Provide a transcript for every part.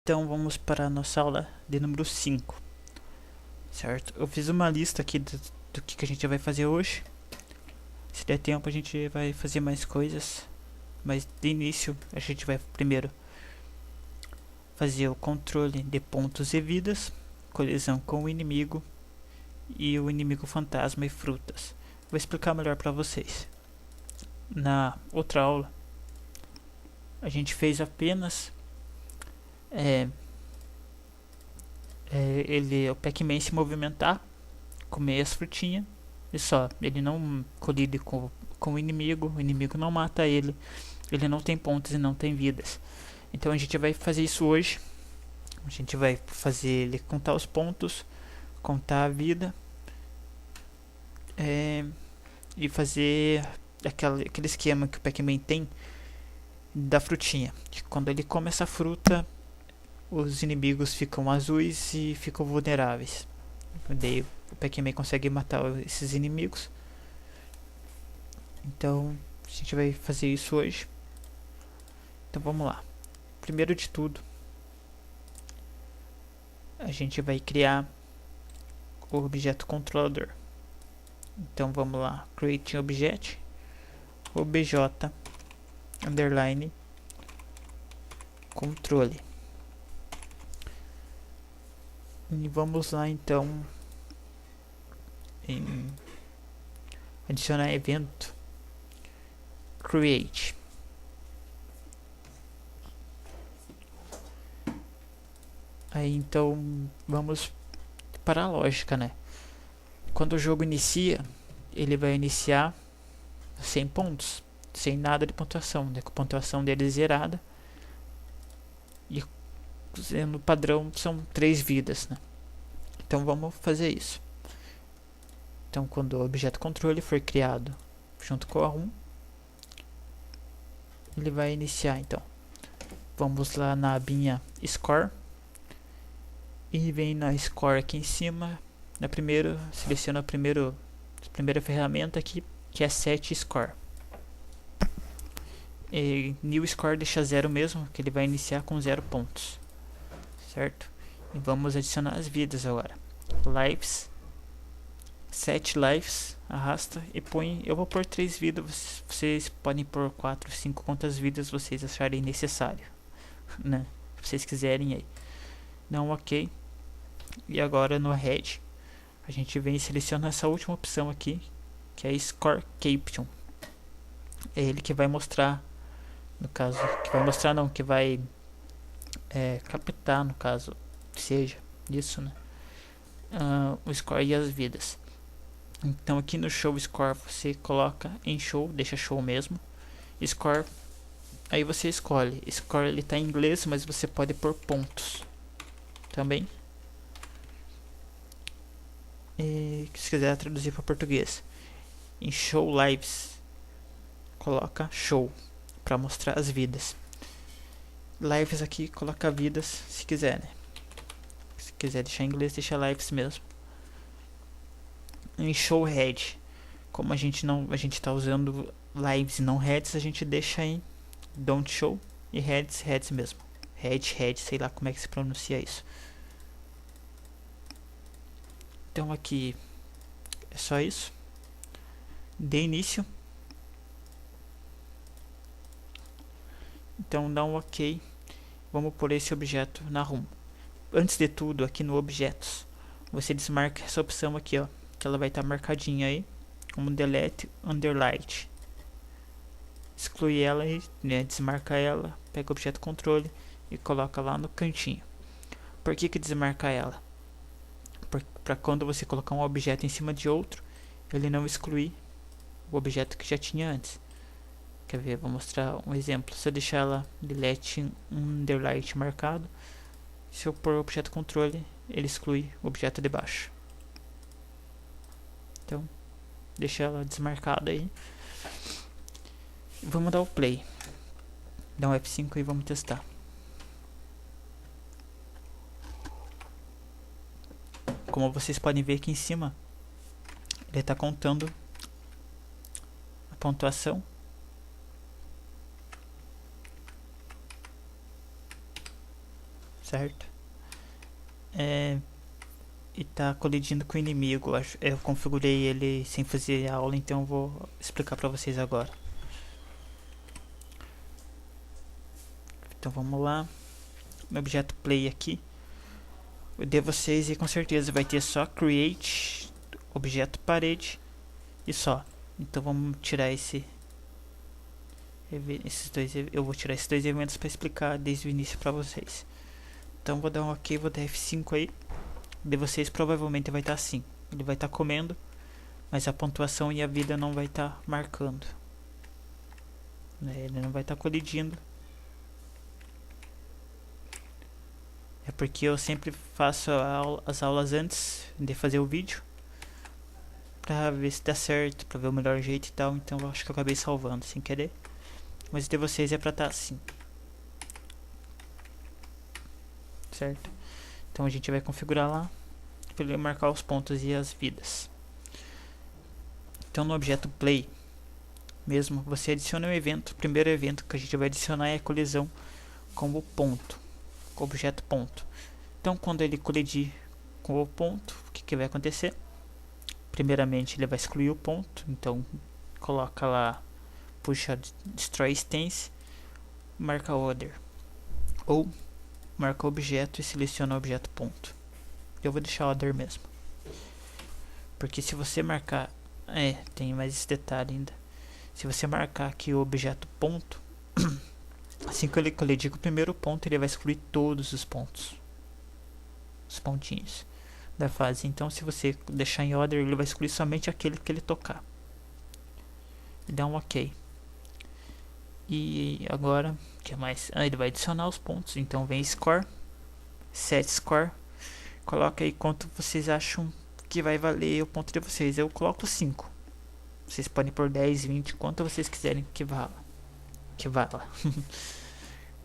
Então vamos para a nossa aula de número 5, certo? Eu fiz uma lista aqui do que a gente vai fazer hoje. Se der tempo a gente vai fazer mais coisas, mas de início a gente vai primeiro fazer o controle de pontos e vidas, colisão com o inimigo e o inimigo fantasma e frutas. Vou explicar melhor para vocês. Na outra aula a gente fez apenas o Pac-Man se movimentar, comer as frutinhas e só. Ele não colide com o inimigo não mata ele, ele não tem pontos e não tem vidas. Então a gente vai fazer isso hoje. A gente vai fazer ele contar os pontos, contar a vida e fazer aquele esquema que o Pac-Man tem da frutinha, que quando ele come essa fruta os inimigos ficam azuis e ficam vulneráveis. Daí o Pac-Man consegue matar esses inimigos. Então a gente vai fazer isso hoje. Então vamos lá. Primeiro de tudo, a gente vai criar o objeto controlador. Então vamos lá, create object, obj underline controle. E vamos lá então em adicionar evento create. Aí então vamos para a lógica, né? Quando o jogo inicia, ele vai iniciar sem pontos, sem nada de pontuação, né? Com a pontuação dele zerada. E no padrão são 3 vidas, né? Então vamos fazer isso. Então quando o objeto controle for criado junto com a 1, ele vai iniciar. Então vamos lá na abinha score e vem na score aqui em cima, na primeira, seleciona a primeira ferramenta aqui, que é set score. E new score deixa 0 mesmo, que ele vai iniciar com 0 pontos, certo? E vamos adicionar as vidas agora. Lives, set lives, arrasta e põe. Eu vou pôr 3 vidas, vocês podem pôr 4, 5, quantas vidas vocês acharem necessário, né? Se vocês quiserem aí. Dá um ok. E agora no head a gente vem e seleciona essa última opção aqui, que é Score Caption. É ele que vai mostrar, no caso, que vai captar, no caso, seja isso, né? O score e as vidas. Então aqui no show score você coloca em show, deixa show mesmo. Score, aí você escolhe. Score ele tá em inglês, mas você pode pôr pontos também. E se quiser traduzir para português, em show lives coloca show para mostrar as vidas. Lives aqui coloca vidas se quiser, né? Se quiser deixar em inglês, deixa lives mesmo. Em show head, como a gente tá usando lives e não heads, a gente deixa em don't show e heads mesmo. Head, sei lá como é que se pronuncia isso. Então aqui é só isso. De início. Então dá um ok. Vamos pôr esse objeto na ROM. Antes de tudo, aqui no objetos, você desmarca essa opção aqui, ó, que ela vai estar marcadinha aí como delete underline. Exclui ela e desmarca ela, pega o objeto controle e coloca lá no cantinho. Por que desmarca ela? Para quando você colocar um objeto em cima de outro, ele não excluir o objeto que já tinha antes. Quer ver? Vou mostrar um exemplo. Se eu deixar ela delete underline marcado, se eu pôr o objeto controle, ele exclui o objeto de baixo. Então, deixa ela desmarcada aí. Vamos dar o play. Dá um F5 e vamos testar. Como vocês podem ver aqui em cima, ele está contando a pontuação. certo? E tá colidindo com o inimigo. Eu configurei ele sem fazer aula, então eu vou explicar pra vocês agora. Então vamos lá. No objeto play aqui, eu dei vocês e com certeza vai ter só create, objeto parede e só. Então vamos tirar esses dois. Eu vou tirar esses dois eventos para explicar desde o início para vocês. Então vou dar um OK, vou dar F5 aí. De vocês provavelmente vai estar assim. Ele vai estar comendo, mas a pontuação e a vida não vai estar marcando. Ele não vai estar colidindo. É porque eu sempre faço as aulas antes de fazer o vídeo, pra ver se dá certo, pra ver o melhor jeito e tal. Então eu acho que eu acabei salvando sem querer. Mas de vocês é pra estar assim, certo? Então a gente vai configurar lá para ele marcar os pontos e as vidas. Então no objeto play mesmo, você adiciona um evento. O primeiro evento que a gente vai adicionar é a colisão com o ponto, com o objeto ponto. Então quando ele colidir com o ponto, o que vai acontecer? Primeiramente ele vai excluir o ponto, então coloca lá, puxa destroy instance, marca order, ou marca objeto e seleciona o objeto ponto. Eu vou deixar order mesmo, porque se você marcar, tem mais esse detalhe ainda. Se você marcar aqui o objeto ponto, assim que ele colidir com o primeiro ponto, ele vai excluir todos os pontos, os pontinhos da fase. Então se você deixar em order, ele vai excluir somente aquele que ele tocar. E dá um OK. E agora, o que mais? Ele vai adicionar os pontos. Então vem score, set score, coloca aí quanto vocês acham que vai valer o ponto de vocês. Eu coloco 5. Vocês podem pôr 10, 20, quanto vocês quiserem que vala.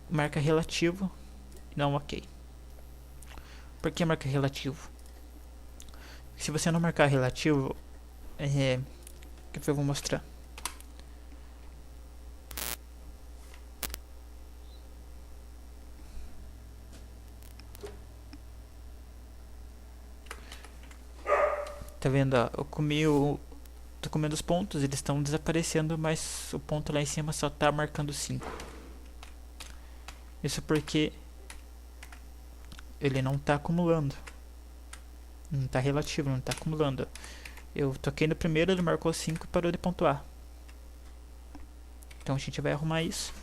Marca relativo e dá um OK. Por que marca relativo? Se você não marcar relativo, que eu vou mostrar. Tá vendo? Ó, tô comendo os pontos, eles estão desaparecendo, mas o ponto lá em cima só tá marcando 5. Isso porque ele não tá acumulando. Não tá relativo, não tá acumulando. Eu toquei no primeiro, ele marcou 5 e parou de pontuar. Então a gente vai arrumar isso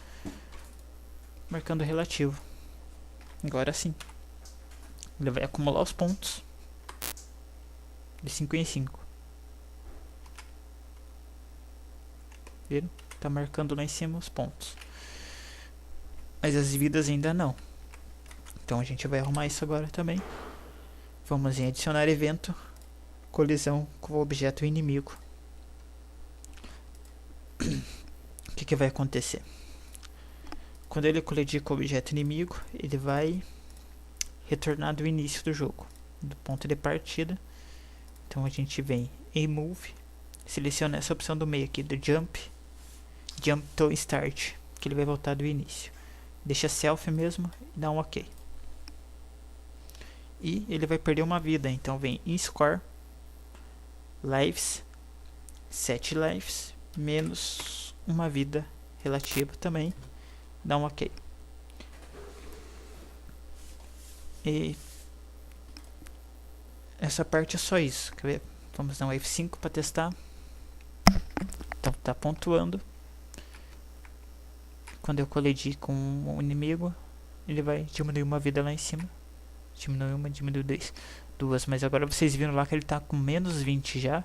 marcando relativo. Agora sim, ele vai acumular os pontos de 5 em 5. Viram? Tá marcando lá em cima os pontos, mas as vidas ainda não. Então a gente vai arrumar isso agora também. Vamos em adicionar evento, colisão com o objeto inimigo. O que vai acontecer? Quando ele colidir com o objeto inimigo, ele vai retornar do início do jogo, do ponto de partida. Então a gente vem em move, seleciona essa opção do meio aqui, do jump to start, que ele vai voltar do início. Deixa self mesmo e dá um OK. E ele vai perder uma vida, então vem em score, lives, 7 lives, menos uma vida relativa também, dá um OK. E essa parte é só isso. Quer ver? Vamos dar um F5 para testar. Então tá pontuando. Quando eu colidir com o inimigo, ele vai diminuir uma vida lá em cima. Diminui uma, diminui duas. Mas agora vocês viram lá que ele tá com menos 20 já,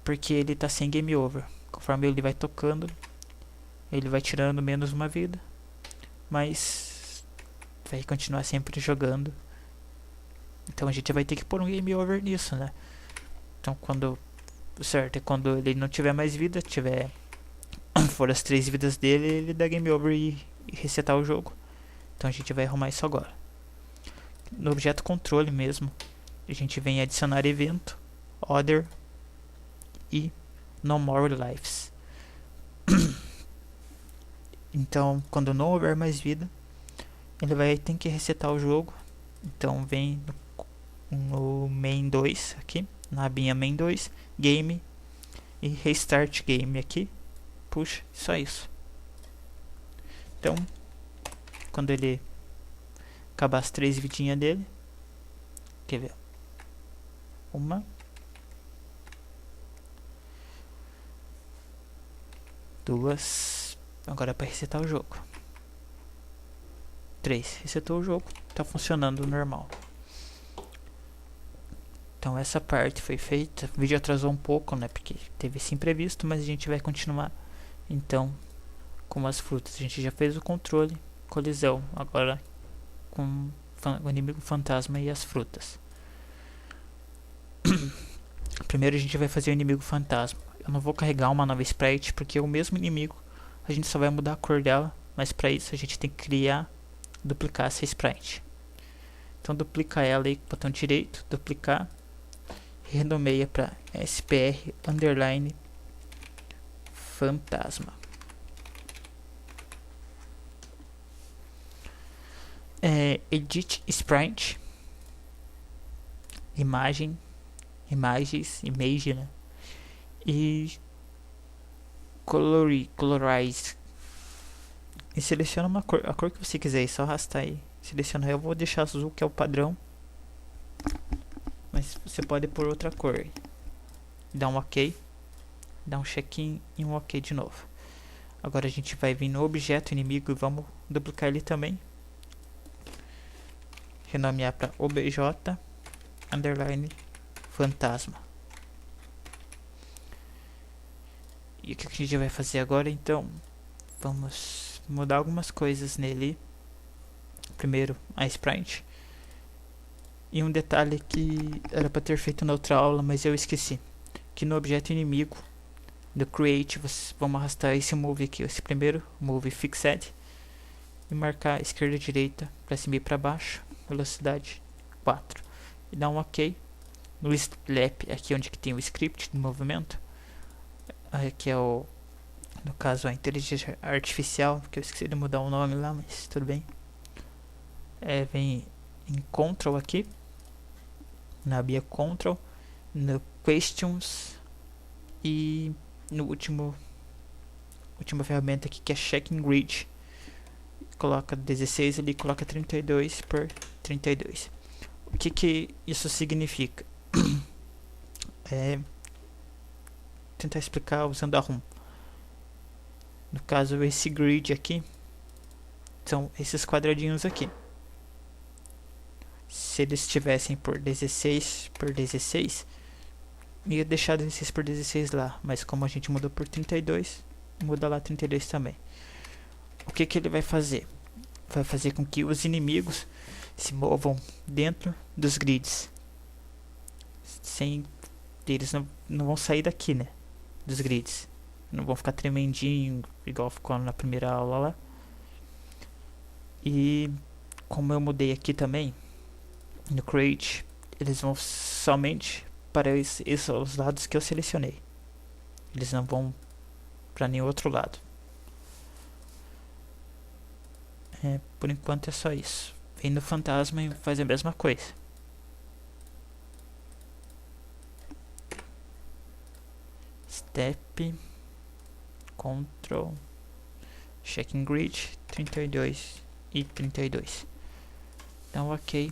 porque ele tá sem game over. Conforme ele vai tocando, ele vai tirando menos uma vida, mas vai continuar sempre jogando. Então a gente vai ter que pôr um game over nisso, né? Então quando ele não tiver mais vida, for as 3 vidas dele, ele dá game over e resetar o jogo. Então a gente vai arrumar isso agora. No objeto controle mesmo, a gente vem adicionar evento, order e no more lives. Então quando não houver mais vida, ele vai ter que resetar o jogo. Então vem no main 2 aqui, na abinha main 2, game e restart game aqui. Puxa, só isso. Então, quando ele acabar as 3 vidinhas dele, quer ver? 1, 2, agora é para resetar o jogo. 3, resetou o jogo, tá funcionando normal. Então essa parte foi feita, o vídeo atrasou um pouco, né, porque teve esse imprevisto, mas a gente vai continuar. Então, com as frutas, a gente já fez o controle, colisão, agora com o inimigo fantasma e as frutas. Primeiro a gente vai fazer o inimigo fantasma. Eu não vou carregar uma nova sprite, porque é o mesmo inimigo, a gente só vai mudar a cor dela, mas para isso a gente tem que duplicar essa sprite. Então duplica ela aí com o botão direito, duplicar, e renomeia para SPR underline fantasma. Edit sprite, imagens, image, né? E colorize. E seleciona uma cor, a cor que você quiser, é só arrastar aí. Seleciona, eu vou deixar azul, que é o padrão, mas você pode pôr outra cor. Dá um OK, dá um check-in e um OK de novo. Agora a gente vai vir no objeto inimigo e vamos duplicar ele também. Renomear para obj underline fantasma. E o que a gente vai fazer agora? Então, vamos mudar algumas coisas nele. Primeiro, a sprite. E um detalhe que era para ter feito na outra aula, mas eu esqueci. Que no objeto inimigo do create, vamos arrastar esse move aqui, esse primeiro move fixed, e marcar esquerda e direita para cima e para baixo, velocidade 4, e dar um OK. No slap, aqui onde que tem o script de movimento, aqui é o, no caso, a inteligência artificial, que eu esqueci de mudar o nome lá, mas tudo bem. Vem em Control aqui, na abinha Control, no Questions e no última ferramenta aqui, que é Checking Grid. Coloca 16 ali, coloca 32 por 32. O que isso significa? Tentar explicar usando a ROM. No caso, esse grid aqui são esses quadradinhos aqui. Se eles estivessem por 16 por 16, ia deixar 16 por 16 lá, mas como a gente mudou por 32, muda lá 32 também. O que ele vai fazer? Vai fazer com que os inimigos se movam dentro dos grids, sem eles não vão sair daqui, né, dos grids, não vão ficar tremendinho igual ficou na primeira aula lá. E como eu mudei aqui também no create, eles vão somente para os lados que eu selecionei, eles não vão para nenhum outro lado. Por enquanto é só isso. Vem no fantasma e faz a mesma coisa. Step, Control, Checking Grid, 32 e 32. Então OK.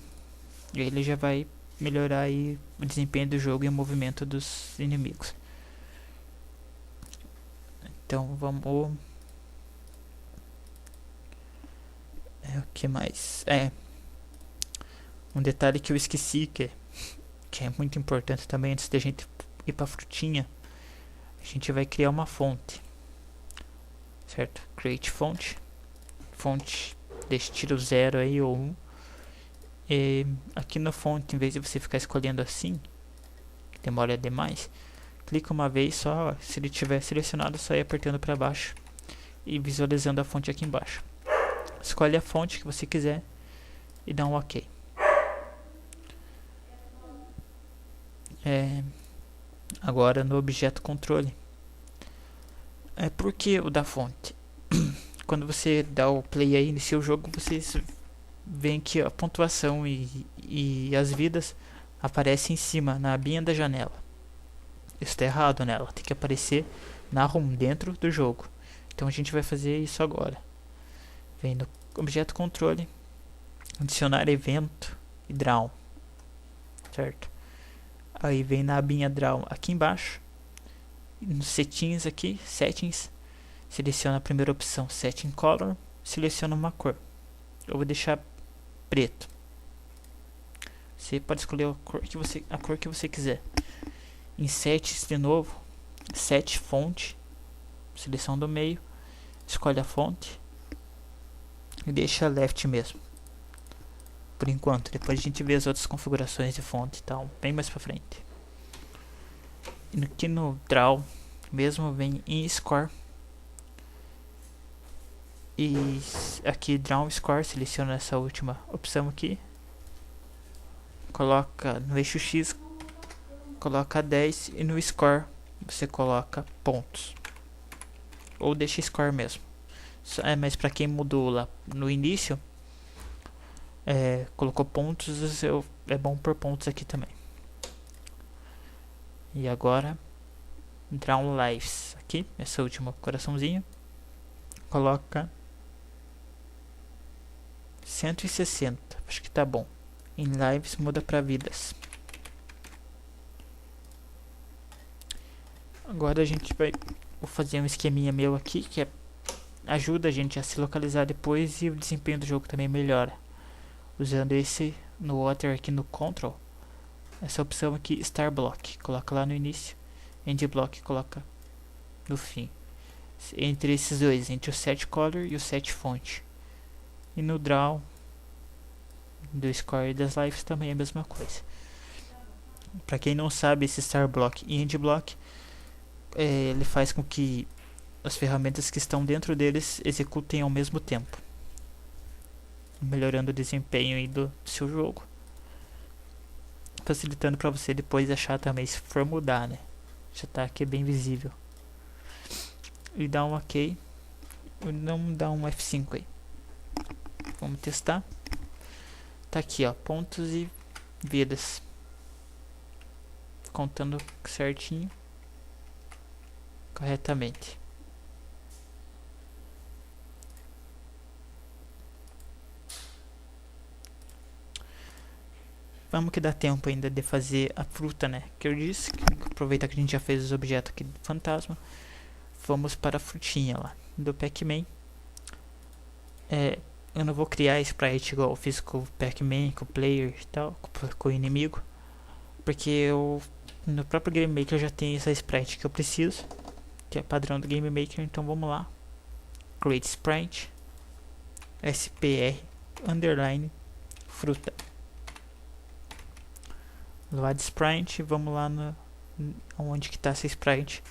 E aí ele já vai melhorar aí o desempenho do jogo e o movimento dos inimigos. Então vamos... o que mais? Um detalhe que eu esqueci, que é muito importante também, antes da gente ir pra frutinha. A gente vai criar uma fonte, certo? Create fonte. Fonte, deixa tiro 0 aí ou 1. E aqui na fonte, em vez de você ficar escolhendo assim, que demora demais, clica uma vez só. Se ele tiver selecionado, só ir apertando para baixo e visualizando a fonte aqui embaixo. Escolhe a fonte que você quiser e dá um OK. Agora no objeto controle. Por que o da fonte? Quando você dá o play aí, inicia o jogo, você vem aqui a pontuação e as vidas aparecem em cima, na abinha da janela. Isso está errado nela, tem que aparecer na ROM, dentro do jogo. Então a gente vai fazer isso agora. Vem no objeto controle, adicionar evento e draw, certo? Aí vem na abinha draw aqui embaixo, nos settings aqui, settings, seleciona a primeira opção, setting color, seleciona uma cor. Eu vou deixar preto. Você pode escolher a cor que você quiser. Em settings de novo, set fonte, seleção do meio, escolhe a fonte e deixa left mesmo. Por enquanto, depois a gente vê as outras configurações de fonte e tal, bem mais pra frente. E aqui no draw mesmo vem em score. E aqui draw score, seleciona essa última opção aqui. Coloca no eixo X, coloca 10 e no score você coloca pontos. Ou deixa score mesmo. Mas para quem mudou lá no início, colocou pontos, é bom por pontos aqui também. E agora draw lives aqui, essa última coraçãozinho, coloca 160, acho que tá bom. Em lives muda para vidas. Agora a gente vou fazer um esqueminha meu aqui que ajuda a gente a se localizar depois e o desempenho do jogo também melhora. Usando esse no Water aqui no Control, essa opção aqui, Star Block, coloca lá no início, End Block coloca no fim. Entre esses dois, entre o Set Color e o Set Font. E no Draw do Score e das Lives também é a mesma coisa. Para quem não sabe, esse Star Block e End Block, ele faz com que as ferramentas que estão dentro deles executem ao mesmo tempo, melhorando o desempenho aí do seu jogo, facilitando para você depois achar também se for mudar, né? Já tá aqui bem visível. E dá um OK, não dá um F5 aí. Vamos testar. Tá aqui, ó, pontos e vidas, contando certinho, corretamente. Vamos que dá tempo ainda de fazer a fruta, né? Que eu disse, aproveitar que a gente já fez os objetos aqui do fantasma. Vamos para a frutinha lá do Pac-Man. Eu não vou criar sprite igual eu fiz com o Pac-Man, com o player e tal, com o inimigo, porque no próprio Game Maker já tem essa sprite que eu preciso, que é padrão do Game Maker. Então vamos lá, Create Sprite, SPR, underline, fruta. Load Sprite, vamos lá onde que está essa sprite.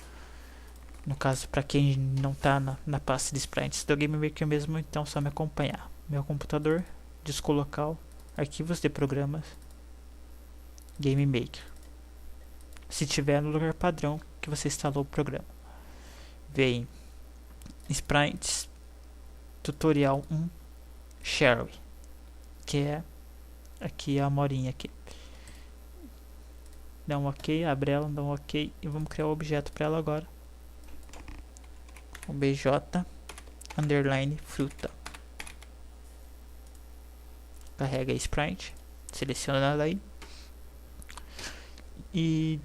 No caso, para quem não está na pasta de sprites do Game Maker mesmo, então só me acompanhar. Meu computador, disco local, arquivos de programas, Game Maker. Se tiver no lugar padrão que você instalou o programa, vem Sprites Tutorial 1 Sherry, que é aqui a morinha aqui. Dá um OK, abre ela, dá um OK e vamos criar o objeto para ela agora. O BJ underline fruta. Carrega a sprite, seleciona ela aí e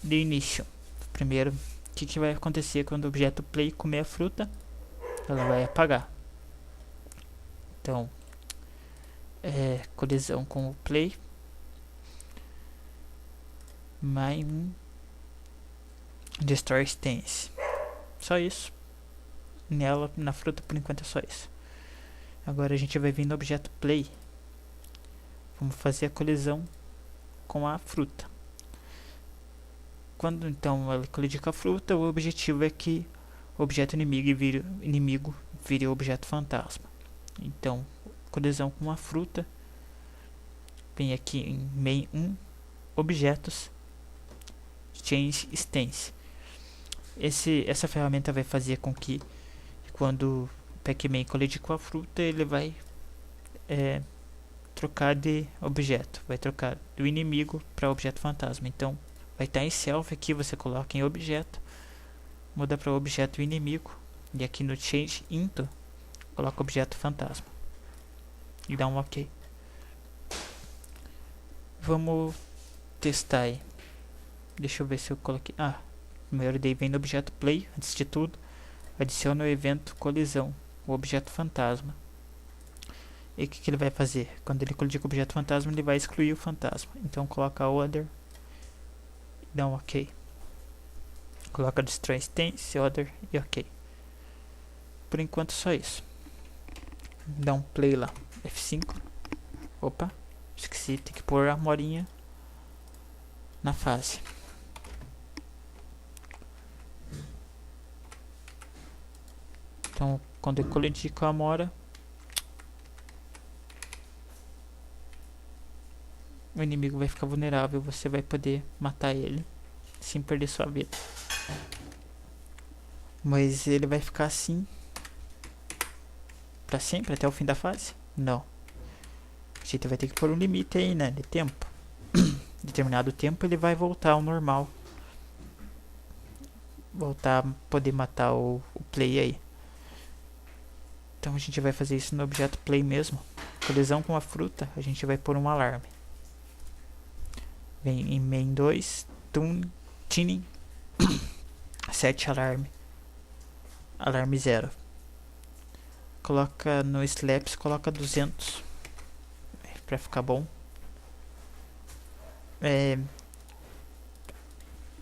de início. Primeiro, o que vai acontecer quando o objeto play comer a fruta? Ela vai apagar. Então, colisão com o play, mais um Destroy Stance. Só isso. Nela, na fruta, por enquanto é só isso. Agora a gente vai vir no objeto play. Vamos fazer a colisão com a fruta. Quando então ela colidir com a fruta, o objetivo é que o objeto inimigo vire o objeto fantasma. Então, colisão com a fruta. Vem aqui em main 1, objetos, change stance. Essa ferramenta vai fazer com que quando o Pac-Man colidir com a fruta, ele vai trocar de objeto, vai trocar do inimigo para objeto fantasma. Então vai estar em self aqui, você coloca em objeto, muda para objeto inimigo, e aqui no change into coloca objeto fantasma e dá um ok. Vamos testar aí. Deixa eu ver se eu coloquei. Primeiro daí vem no objeto play, antes de tudo adiciona o evento colisão, o objeto fantasma. E o que ele vai fazer? Quando ele colidir com o objeto fantasma, ele vai excluir o fantasma. Então coloca other e dá um ok. Coloca destroy instance, other e ok. Por enquanto só isso. Dá um play lá. F5. Opa, esqueci, tem que pôr a morinha na fase. Então quando eu colidir com a mora, o inimigo vai ficar vulnerável, você vai poder matar ele sem perder sua vida. Mas ele vai ficar assim pra sempre, até o fim da fase? Não. A gente vai ter que pôr um limite aí, né, de tempo. Determinado tempo ele vai voltar ao normal. Voltar a poder matar o play aí. Então a gente vai fazer isso no objeto play mesmo. Colisão com a fruta, a gente vai pôr um alarme. Vem em main 2, tuning, set alarme, alarme 0. Coloca no slaps, coloca 200 pra ficar bom.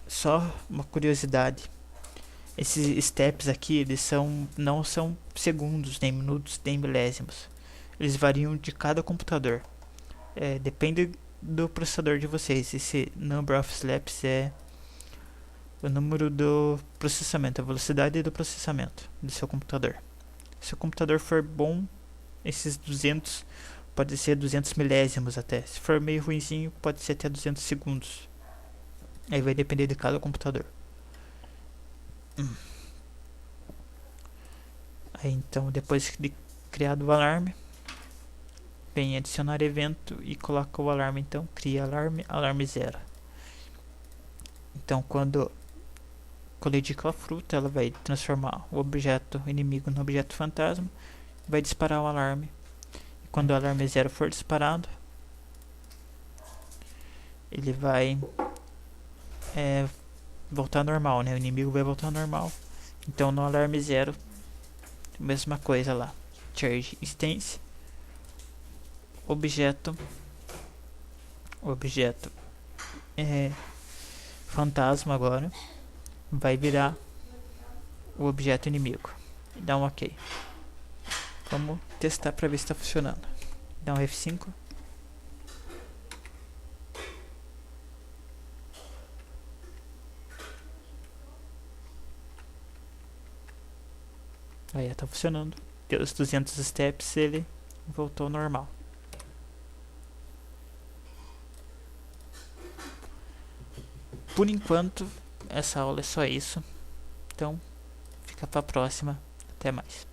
Só uma curiosidade, esses steps aqui, eles não são segundos, nem minutos, nem milésimos. Eles variam de cada computador. Depende do processador de vocês. Esse number of steps é o número do processamento, a velocidade do processamento do seu computador. Se o computador for bom, esses 200 pode ser 200 milésimos até. Se for meio ruinzinho, pode ser até 200 segundos. Aí vai depender de cada computador. Aí então, depois de criado o alarme, vem adicionar evento e coloca o alarme. Então cria alarme, alarme 0. Então quando colidir com a fruta, ela vai transformar o objeto inimigo no objeto fantasma, vai disparar o alarme. E quando o alarme 0 for disparado, ele vai voltar normal, né? O inimigo vai voltar normal. Então no alarme 0, mesma coisa lá. Charge instance, objeto fantasma agora vai virar o objeto inimigo. Dá um ok. Vamos testar para ver se está funcionando. Dá um F5. Aí está funcionando. Deu os 200 steps, ele voltou ao normal. Por enquanto, essa aula é só isso. Então, fica para a próxima. Até mais.